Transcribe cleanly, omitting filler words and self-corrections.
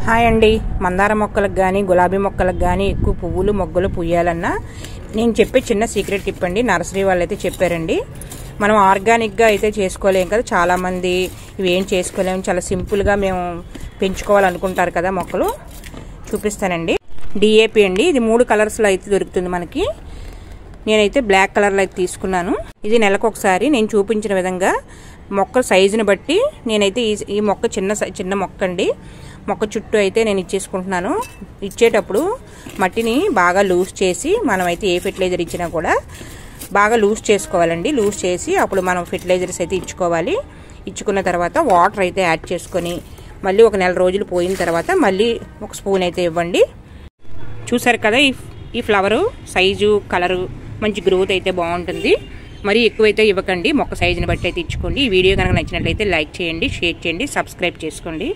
Hi అండి. మందార మొక్కలకు కానీ గులాబీ మొక్కలకు కానీ ఎక్కువ పువ్వులు మొగ్గలు పూయాలన్నా నేను చెప్పే చిన్న సీక్రెట్ టిప్ అండి. నర్సరీ వాళ్ళు అయితే చెప్పారండి. మనం ఆర్గానిక్గా అయితే చేసుకోలేం కదా, చాలామంది ఇవేం చేసుకోలేము, చాలా సింపుల్గా మేము పెంచుకోవాలనుకుంటారు కదా మొక్కలు. చూపిస్తానండి. డిఏపి అండి, ఇది 3 కలర్స్లో అయితే దొరుకుతుంది మనకి. నేనైతే బ్లాక్ కలర్లో అయితే తీసుకున్నాను. ఇది నెలకు ఒకసారి నేను చూపించిన విధంగా మొక్క సైజుని బట్టి నేనైతే ఈ మొక్క చిన్న మొక్క అండి. మొక్క చుట్టూ అయితే నేను ఇచ్చేసుకుంటున్నాను. ఇచ్చేటప్పుడు మట్టిని బాగా లూజ్ చేసి, మనమైతే ఏ ఫెర్టిలైజర్ ఇచ్చినా కూడా బాగా లూజ్ చేసుకోవాలండి. లూజ్ చేసి అప్పుడు మనం ఫెర్టిలైజర్స్ అయితే ఇచ్చుకోవాలి. ఇచ్చుకున్న తర్వాత వాటర్ అయితే యాడ్ చేసుకొని మళ్ళీ ఒక నెల రోజులు పోయిన తర్వాత మళ్ళీ ఒక స్పూన్ అయితే ఇవ్వండి. చూసారు కదా, ఈ ఫ్లవరు సైజు కలరు మంచి గ్రోత్ అయితే బాగుంటుంది. మరీ ఎక్కువైతే ఇవ్వకండి, మొక్క సైజుని బట్టి అయితే ఇచ్చుకోండి. ఈ వీడియో కనుక నచ్చినట్లయితే లైక్ చేయండి, షేర్ చేయండి, సబ్స్క్రైబ్ చేసుకోండి.